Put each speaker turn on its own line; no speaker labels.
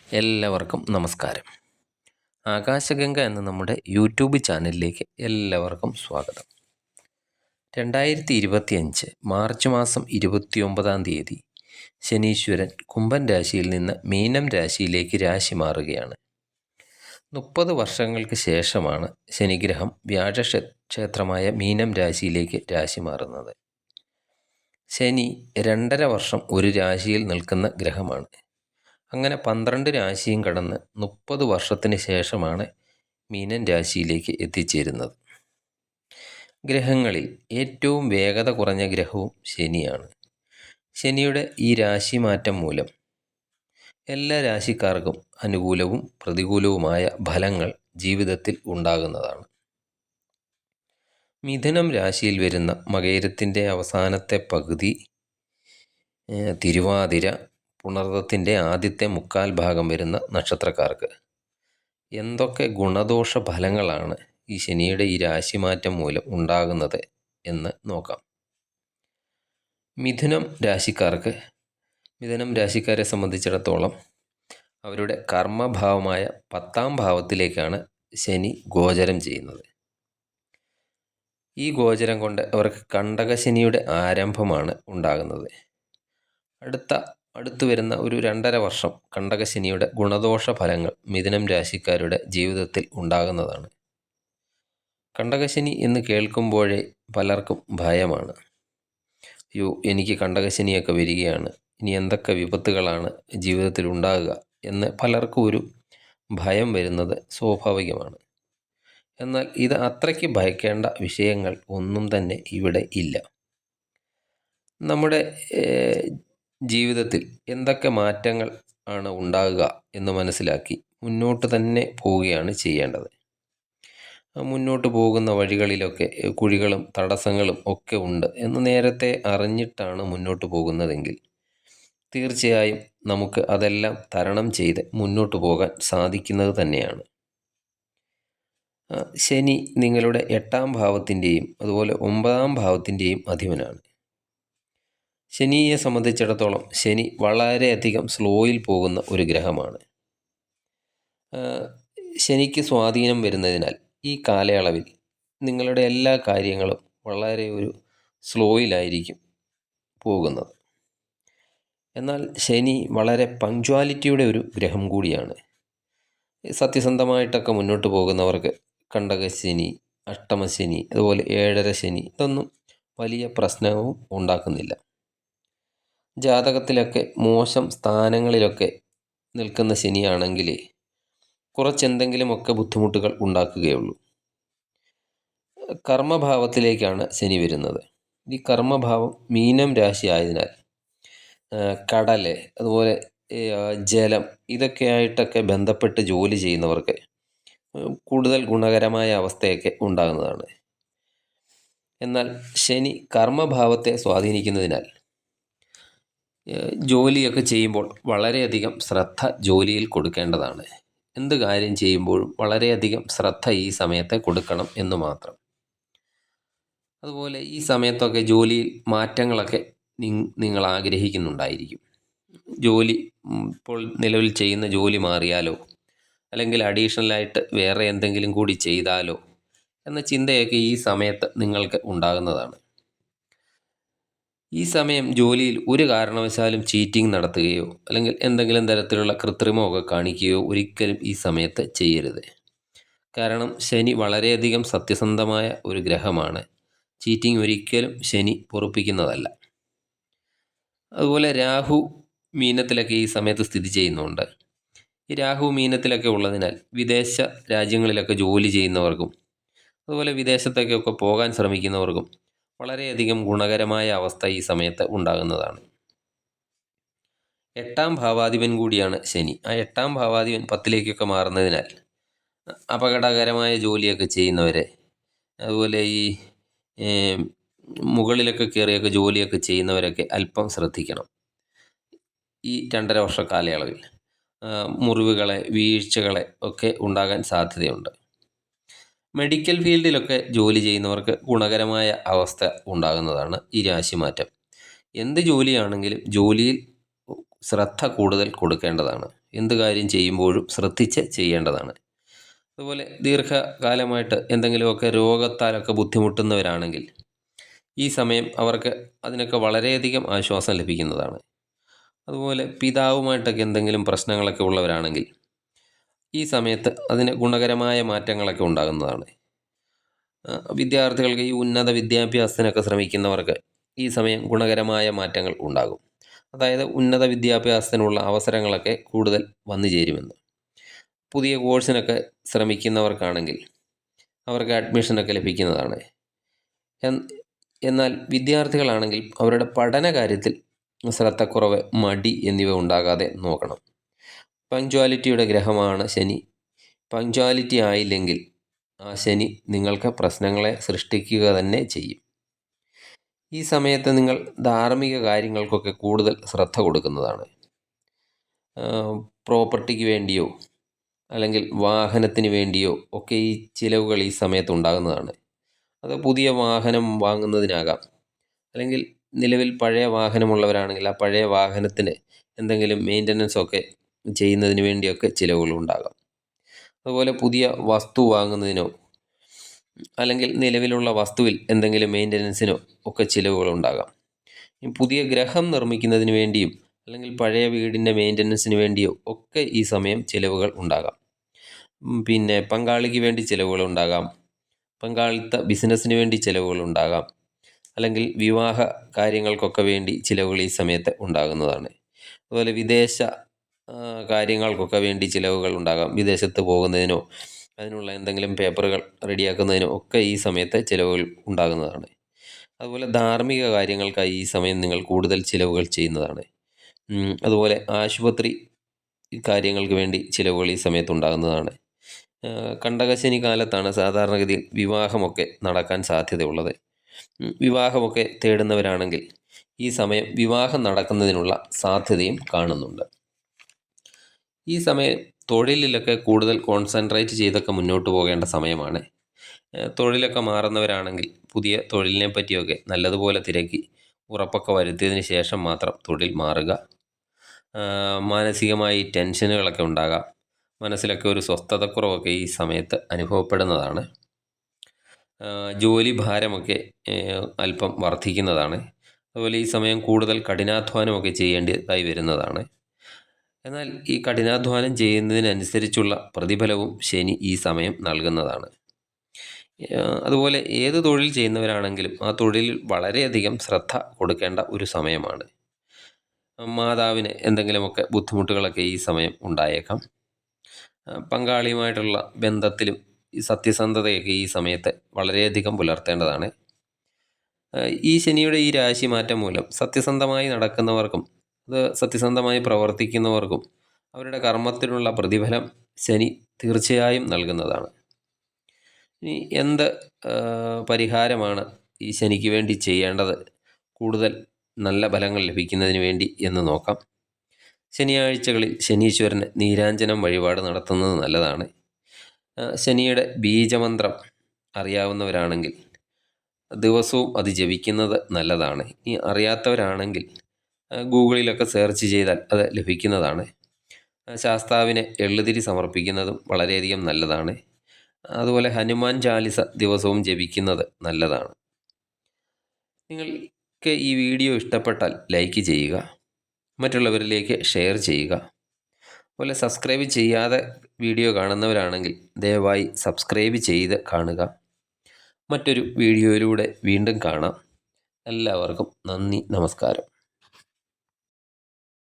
എല്ലാവർക്കും നമസ്കാരം. ആകാശഗംഗ എന്ന നമ്മുടെ യൂട്യൂബ് ചാനലിലേക്ക് എല്ലാവർക്കും സ്വാഗതം. 2025 മാർച്ച് മാസം 29 ശനീശ്വരൻ കുംഭൻ രാശിയിൽ നിന്ന് മീനം രാശിയിലേക്ക് രാശി മാറുകയാണ്. 30 വർഷങ്ങൾക്ക് ശേഷമാണ് ശനിഗ്രഹം വ്യാഴക്ഷേത്രമായ മീനം രാശിയിലേക്ക് രാശി മാറുന്നത്. ശനി 2.5 വർഷം ഒരു രാശിയിൽ നിൽക്കുന്ന ഗ്രഹമാണ്. അങ്ങനെ 12 രാശിയും കടന്ന് 30 വർഷത്തിന് ശേഷമാണ് മീനൻ രാശിയിലേക്ക് എത്തിച്ചേരുന്നത്. ഗ്രഹങ്ങളിൽ ഏറ്റവും വേഗത കുറഞ്ഞ ഗ്രഹവും ശനിയാണ്. ശനിയുടെ ഈ രാശിമാറ്റം മൂലം എല്ലാ രാശിക്കാർക്കും അനുകൂലവും പ്രതികൂലവുമായ ഫലങ്ങൾ ജീവിതത്തിൽ ഉണ്ടാകുന്നതാണ്. മിഥുനം രാശിയിൽ വരുന്ന മകയിരത്തിൻ്റെ അവസാനത്തെ പകുതി, തിരുവാതിര, പുണർദത്തിൻ്റെ ആദ്യത്തെ മുക്കാൽ ഭാഗം വരുന്ന നക്ഷത്രക്കാർക്ക് എന്തൊക്കെ ഗുണദോഷ ഫലങ്ങളാണ് ഈ ശനിയുടെ ഈ രാശിമാറ്റം മൂലം ഉണ്ടാകുന്നത് എന്ന് നോക്കാം. മിഥുനം രാശിക്കാരെ സംബന്ധിച്ചിടത്തോളം അവരുടെ കർമ്മഭാവമായ 10ാം ഭാവത്തിലേക്കാണ് ശനി ഗോചരം ചെയ്യുന്നത്. ഈ ഗോചരം കൊണ്ട് അവർക്ക് കണ്ടകശനിയുടെ ആരംഭമാണ് ഉണ്ടാകുന്നത്. അടുത്തു വരുന്ന ഒരു 2.5 വർഷം കണ്ടകശനിയുടെ ഗുണദോഷ ഫലങ്ങൾ മിഥുനം രാശിക്കാരുടെ ജീവിതത്തിൽ ഉണ്ടാകുന്നതാണ്. കണ്ടകശനി എന്ന് കേൾക്കുമ്പോഴേ പലർക്കും ഭയമാണ്. എനിക്ക് കണ്ടകശനിയൊക്കെ വരികയാണ്, ഇനി എന്തൊക്കെ വിപത്തുകളാണ് ജീവിതത്തിൽ ഉണ്ടാകുക എന്ന് പലർക്കും ഒരു ഭയം വരുന്നത് സ്വാഭാവികമാണ്. എന്നാൽ ഇത് അത്രയ്ക്ക് ഭയക്കേണ്ട വിഷയങ്ങൾ ഒന്നും തന്നെ ഇവിടെ ഇല്ല. നമ്മുടെ ജീവിതത്തിൽ എന്തൊക്കെ മാറ്റങ്ങൾ ആണ് ഉണ്ടാകുക എന്ന് മനസ്സിലാക്കി മുന്നോട്ട് തന്നെ പോവുകയാണ് ചെയ്യേണ്ടത്. മുന്നോട്ട് പോകുന്ന വഴികളിലൊക്കെ കുഴികളും തടസ്സങ്ങളും ഒക്കെ ഉണ്ട് എന്ന് നേരത്തെ അറിഞ്ഞിട്ടാണ് മുന്നോട്ട് പോകുന്നതെങ്കിൽ തീർച്ചയായും നമുക്ക് അതെല്ലാം തരണം ചെയ്ത് മുന്നോട്ട് പോകാൻ സാധിക്കുന്നത് തന്നെയാണ്. ശനി നിങ്ങളുടെ 8ാം ഭാവത്തിൻ്റെയും അതുപോലെ 9ാം ഭാവത്തിൻ്റെയും അധിപനാണ്. ശനിയെ സംബന്ധിച്ചിടത്തോളം ശനി വളരെയധികം സ്ലോയിൽ പോകുന്ന ഒരു ഗ്രഹമാണ്. ശനിക്ക് സ്വാധീനം വരുന്നതിനാൽ ഈ കാലയളവിൽ നിങ്ങളുടെ എല്ലാ കാര്യങ്ങളും വളരെ ഒരു സ്ലോയിലായിരിക്കും പോകുന്നത്. എന്നാൽ ശനി വളരെ പങ്ക്ച്വാലിറ്റിയുടെ ഒരു ഗ്രഹം കൂടിയാണ്. സത്യസന്ധമായിട്ടൊക്കെ മുന്നോട്ട് പോകുന്നവർക്ക് കണ്ടകശനി, അഷ്ടമശനി, അതുപോലെ 7.5 ശനി ഇതൊന്നും വലിയ പ്രശ്നവും ഉണ്ടാക്കുന്നില്ല. ജാതകത്തിലൊക്കെ മോശം സ്ഥാനങ്ങളിലൊക്കെ നിൽക്കുന്ന ശനിയാണെങ്കിൽ കുറച്ചെന്തെങ്കിലുമൊക്കെ ബുദ്ധിമുട്ടുകൾ ഉണ്ടാക്കുകയുള്ളൂ. കർമ്മഭാവത്തിലേക്കാണ് ശനി വരുന്നത്. ഈ കർമ്മഭാവം മീനം രാശി ആയതിനാൽ കടൽ, അതുപോലെ ജലം ഇതൊക്കെയായിട്ടൊക്കെ ബന്ധപ്പെട്ട് ജോലി ചെയ്യുന്നവർക്ക് കൂടുതൽ ഗുണകരമായ അവസ്ഥയൊക്കെ ഉണ്ടാകുന്നതാണ്. എന്നാൽ ശനി കർമ്മഭാവത്തെ സ്വാധീനിക്കുന്നതിനാൽ ജോലിയൊക്കെ ചെയ്യുമ്പോൾ വളരെയധികം ശ്രദ്ധ ജോലിയിൽ കൊടുക്കേണ്ടതാണ്. എന്ത് കാര്യം ചെയ്യുമ്പോഴും വളരെയധികം ശ്രദ്ധ ഈ സമയത്ത് കൊടുക്കണം എന്ന് മാത്രം. അതുപോലെ ഈ സമയത്തൊക്കെ ജോലിയിൽ മാറ്റങ്ങളൊക്കെ നിങ്ങൾ ആഗ്രഹിക്കുന്നുണ്ടായിരിക്കും. ജോലി ഇപ്പോൾ നിലവിൽ ചെയ്യുന്ന ജോലി മാറിയാലോ, അല്ലെങ്കിൽ അഡീഷണലായിട്ട് വേറെ എന്തെങ്കിലും കൂടി ചെയ്താലോ എന്ന ചിന്തയൊക്കെ ഈ സമയത്ത് നിങ്ങൾക്ക് ഉണ്ടാകുന്നതാണ്. ഈ സമയം ജോലിയിൽ ഒരു കാരണവശാലും ചീറ്റിംഗ് നടത്തുകയോ അല്ലെങ്കിൽ എന്തെങ്കിലും തരത്തിലുള്ള കൃത്രിമമൊക്കെ കാണിക്കുകയോ ഒരിക്കലും ഈ സമയത്ത് ചെയ്യരുത്. കാരണം ശനി വളരെയധികം സത്യസന്ധമായ ഒരു ഗ്രഹമാണ്. ചീറ്റിംഗ് ഒരിക്കലും ശനി പൊറുപ്പിക്കുന്നതല്ല. അതുപോലെ രാഹു മീനത്തിലൊക്കെ ഈ സമയത്ത് സ്ഥിതി ചെയ്യുന്നുണ്ട്. ഈ രാഹു മീനത്തിലൊക്കെ ഉള്ളതിനാൽ വിദേശ രാജ്യങ്ങളിലൊക്കെ ജോലി ചെയ്യുന്നവർക്കും അതുപോലെ വിദേശത്തേക്കൊക്കെ പോകാൻ ശ്രമിക്കുന്നവർക്കും വളരെയധികം ഗുണകരമായ അവസ്ഥ ഈ സമയത്ത് ഉണ്ടാകുന്നതാണ്. 8ാം ഭാവാധിപൻ കൂടിയാണ് ശനി. ആ 8ാം ഭാവാധിപൻ 10ലേക്കൊക്കെ മാറുന്നതിനാൽ അപകടകരമായ ജോലിയൊക്കെ ചെയ്യുന്നവരെ, അതുപോലെ ഈ മുകളിലൊക്കെ കയറിയൊക്കെ ജോലിയൊക്കെ ചെയ്യുന്നവരൊക്കെ അല്പം ശ്രദ്ധിക്കണം. ഈ 2.5 വർഷ കാലയളവിൽ മുറിവുകളെ, വീഴ്ചകളെ ഒക്കെ ഉണ്ടാകാൻ സാധ്യതയുണ്ട്. മെഡിക്കൽ ഫീൽഡിലൊക്കെ ജോലി ചെയ്യുന്നവർക്ക് ഗുണകരമായ അവസ്ഥ ഉണ്ടാകുന്നതാണ് ഈ രാശിമാറ്റം. എന്ത് ജോലിയാണെങ്കിലും ജോലിയിൽ ശ്രദ്ധ കൂടുതൽ കൊടുക്കേണ്ടതാണ്. എന്ത് കാര്യം ചെയ്യുമ്പോഴും ശ്രദ്ധിച്ച് ചെയ്യേണ്ടതാണ്. അതുപോലെ ദീർഘകാലമായിട്ട് എന്തെങ്കിലുമൊക്കെ രോഗത്താലൊക്കെ ബുദ്ധിമുട്ടുന്നവരാണെങ്കിൽ ഈ സമയം അവർക്ക് അതിനൊക്കെ വളരെയധികം ആശ്വാസം ലഭിക്കുന്നതാണ്. അതുപോലെ പിതാവുമായിട്ടൊക്കെ എന്തെങ്കിലും പ്രശ്നങ്ങളൊക്കെ ഉള്ളവരാണെങ്കിൽ ഈ സമയത്ത് അതിന് ഗുണകരമായ മാറ്റങ്ങളൊക്കെ ഉണ്ടാകുന്നതാണ്. വിദ്യാർത്ഥികൾക്ക് ഈ ഉന്നത വിദ്യാഭ്യാസത്തിനൊക്കെ ശ്രമിക്കുന്നവർക്ക് ഈ സമയം ഗുണകരമായ മാറ്റങ്ങൾ ഉണ്ടാകും. അതായത് ഉന്നത വിദ്യാഭ്യാസത്തിനുള്ള അവസരങ്ങളൊക്കെ കൂടുതൽ വന്നു ചേരുമെന്ന്. പുതിയ കോഴ്സിനൊക്കെ ശ്രമിക്കുന്നവർക്കാണെങ്കിൽ അവർക്ക് അഡ്മിഷനൊക്കെ ലഭിക്കുന്നതാണ്. എന്നാൽ വിദ്യാർത്ഥികളാണെങ്കിൽ അവരുടെ പഠന കാര്യത്തിൽ ശ്രദ്ധക്കുറവ്, മടി എന്നിവ ഉണ്ടാകാതെ നോക്കണം. പങ്ക്ച്വാലിറ്റിയുടെ ഗ്രഹമാണ് ശനി. പങ്ക്ച്വാലിറ്റി ആയില്ലെങ്കിൽ ആ ശനി നിങ്ങൾക്ക് പ്രശ്നങ്ങളെ സൃഷ്ടിക്കുക തന്നെ ചെയ്യും. ഈ സമയത്ത് നിങ്ങൾ ധാർമ്മിക കാര്യങ്ങൾക്കൊക്കെ കൂടുതൽ ശ്രദ്ധ കൊടുക്കുന്നതാണ്. പ്രോപ്പർട്ടിക്ക് വേണ്ടിയോ അല്ലെങ്കിൽ വാഹനത്തിന് വേണ്ടിയോ ഒക്കെ ഈ ചിലവുകൾ ഈ സമയത്ത് ഉണ്ടാകുന്നതാണ്. അത് പുതിയ വാഹനം വാങ്ങുന്നതിനാകാം, അല്ലെങ്കിൽ നിലവിൽ പഴയ വാഹനമുള്ളവരാണെങ്കിൽ ആ പഴയ വാഹനത്തിന് എന്തെങ്കിലും മെയിൻ്റനൻസ് ഒക്കെ ചെയ്യുന്നതിന് വേണ്ടിയൊക്കെ ചിലവുകളുണ്ടാകാം. അതുപോലെ പുതിയ വസ്തു വാങ്ങുന്നതിനോ അല്ലെങ്കിൽ നിലവിലുള്ള വസ്തുവിൽ എന്തെങ്കിലും മെയിൻ്റനൻസിനോ ഒക്കെ ചിലവുകളുണ്ടാകാം. പുതിയ ഗ്രഹം നിർമ്മിക്കുന്നതിന് വേണ്ടിയും അല്ലെങ്കിൽ പഴയ വീടിൻ്റെ മെയിൻ്റനൻസിന് വേണ്ടിയോ ഒക്കെ ഈ സമയം ചിലവുകൾ ഉണ്ടാകാം. പിന്നെ പങ്കാളിക്ക് വേണ്ടി ചിലവുകളുണ്ടാകാം, പങ്കാളിത്ത ബിസിനസ്സിന് വേണ്ടി ചിലവുകളുണ്ടാകാം, അല്ലെങ്കിൽ വിവാഹ കാര്യങ്ങൾക്കൊക്കെ വേണ്ടി ചിലവുകൾ ഈ സമയത്ത് ഉണ്ടാകുന്നതാണ്. അതുപോലെ വിദേശ കാര്യങ്ങൾക്കൊക്കെ വേണ്ടി ചിലവുകൾ ഉണ്ടാകാം. വിദേശത്ത് പോകുന്നതിനോ അതിനുള്ള എന്തെങ്കിലും പേപ്പറുകൾ റെഡിയാക്കുന്നതിനോ ഒക്കെ ഈ സമയത്ത് ചിലവുകൾ ഉണ്ടാകുന്നതാണ്. അതുപോലെ ധാർമ്മിക കാര്യങ്ങൾക്കായി ഈ സമയം നിങ്ങൾ കൂടുതൽ ചിലവുകൾ ചെയ്യുന്നതാണ്. അതുപോലെ ആശുപത്രി കാര്യങ്ങൾക്ക് വേണ്ടി ചിലവുകൾ ഈ സമയത്ത് ഉണ്ടാകുന്നതാണ്. കണ്ടകശനി കാലത്താണ് സാധാരണഗതിയിൽ വിവാഹമൊക്കെ നടക്കാൻ സാധ്യതയുള്ളത്. വിവാഹമൊക്കെ തേടുന്നവരാണെങ്കിൽ ഈ സമയം വിവാഹം നടക്കുന്നതിനുള്ള സാധ്യതയും കാണുന്നുണ്ട്. ഈ സമയം തൊഴിലിലൊക്കെ കൂടുതൽ കോൺസെൻട്രേറ്റ് ചെയ്തൊക്കെ മുന്നോട്ട് പോകേണ്ട സമയമാണ്. തൊഴിലൊക്കെ മാറുന്നവരാണെങ്കിൽ പുതിയ തൊഴിലിനെ പറ്റിയൊക്കെ നല്ലതുപോലെ തിരക്കി ഉറപ്പൊക്കെ വരുത്തിയതിന് ശേഷം മാത്രം തൊഴിൽ മാറുക. മാനസികമായി ടെൻഷനുകളൊക്കെ ഉണ്ടാകാം. മനസ്സിലൊക്കെ ഒരു സ്വസ്ഥതക്കുറവൊക്കെ ഈ സമയത്ത് അനുഭവപ്പെടുന്നതാണ്. ജോലി ഭാരമൊക്കെ അല്പം വർദ്ധിക്കുന്നതാണ്. അതുപോലെ ഈ സമയം കൂടുതൽ കഠിനാധ്വാനമൊക്കെ ചെയ്യേണ്ടതായി വരുന്നതാണ്. എന്നാൽ ഈ കഠിനാധ്വാനം ചെയ്യുന്നതിനനുസരിച്ചുള്ള പ്രതിഫലവും ശനി ഈ സമയം നൽകുന്നതാണ്. അതുപോലെ ഏത് തൊഴിൽ ചെയ്യുന്നവരാണെങ്കിലും ആ തൊഴിലിൽ വളരെയധികം ശ്രദ്ധ കൊടുക്കേണ്ട ഒരു സമയമാണ്. മാതാവിന് എന്തെങ്കിലുമൊക്കെ ബുദ്ധിമുട്ടുകളൊക്കെ ഈ സമയം ഉണ്ടായേക്കാം. പങ്കാളിയുമായിട്ടുള്ള ബന്ധത്തിലും ഈ സത്യസന്ധതയൊക്കെ ഈ സമയത്ത് വളരെയധികം പുലർത്തേണ്ടതാണ്. ഈ ശനിയുടെ ഈ രാശി മാറ്റം മൂലം സത്യസന്ധമായി നടക്കുന്നവർക്കും അത് സത്യസന്ധമായി പ്രവർത്തിക്കുന്നവർക്കും അവരുടെ കർമ്മത്തിനുള്ള പ്രതിഫലം ശനി തീർച്ചയായും നൽകുന്നതാണ്. ഇനി എന്ത് പരിഹാരമാണ് ഈ ശനിക്ക് വേണ്ടി ചെയ്യേണ്ടത് കൂടുതൽ നല്ല ഫലങ്ങൾ ലഭിക്കുന്നതിന് വേണ്ടി എന്ന് നോക്കാം. ശനിയാഴ്ചകളിൽ ശനീശ്വരന് നീരാഞ്ജനം വഴിപാട് നടത്തുന്നത് നല്ലതാണ്. ശനിയുടെ ബീജമന്ത്രം അറിയാവുന്നവരാണെങ്കിൽ ദിവസവും അത് ജപിക്കുന്നത് നല്ലതാണ്. ഈ അറിയാത്തവരാണെങ്കിൽ ഗൂഗിളിലൊക്കെ സെർച്ച് ചെയ്താൽ അത് ലഭിക്കുന്നതാണ്. ശാസ്താവിന് എള്ളുതിരി സമർപ്പിക്കുന്നതും വളരെയധികം നല്ലതാണ്. അതുപോലെ ഹനുമാൻ ചാലിസ ദിവസവും ജപിക്കുന്നത് നല്ലതാണ്. നിങ്ങൾക്ക് ഈ വീഡിയോ ഇഷ്ടപ്പെട്ടാൽ ലൈക്ക് ചെയ്യുക, മറ്റുള്ളവരിലേക്ക് ഷെയർ ചെയ്യുക. അതുപോലെ സബ്സ്ക്രൈബ് ചെയ്യാതെ വീഡിയോ കാണുന്നവരാണെങ്കിൽ ദയവായി സബ്സ്ക്രൈബ് ചെയ്ത് കാണുക. മറ്റൊരു വീഡിയോയിലൂടെ വീണ്ടും കാണാം. എല്ലാവർക്കും നന്ദി, നമസ്കാരം.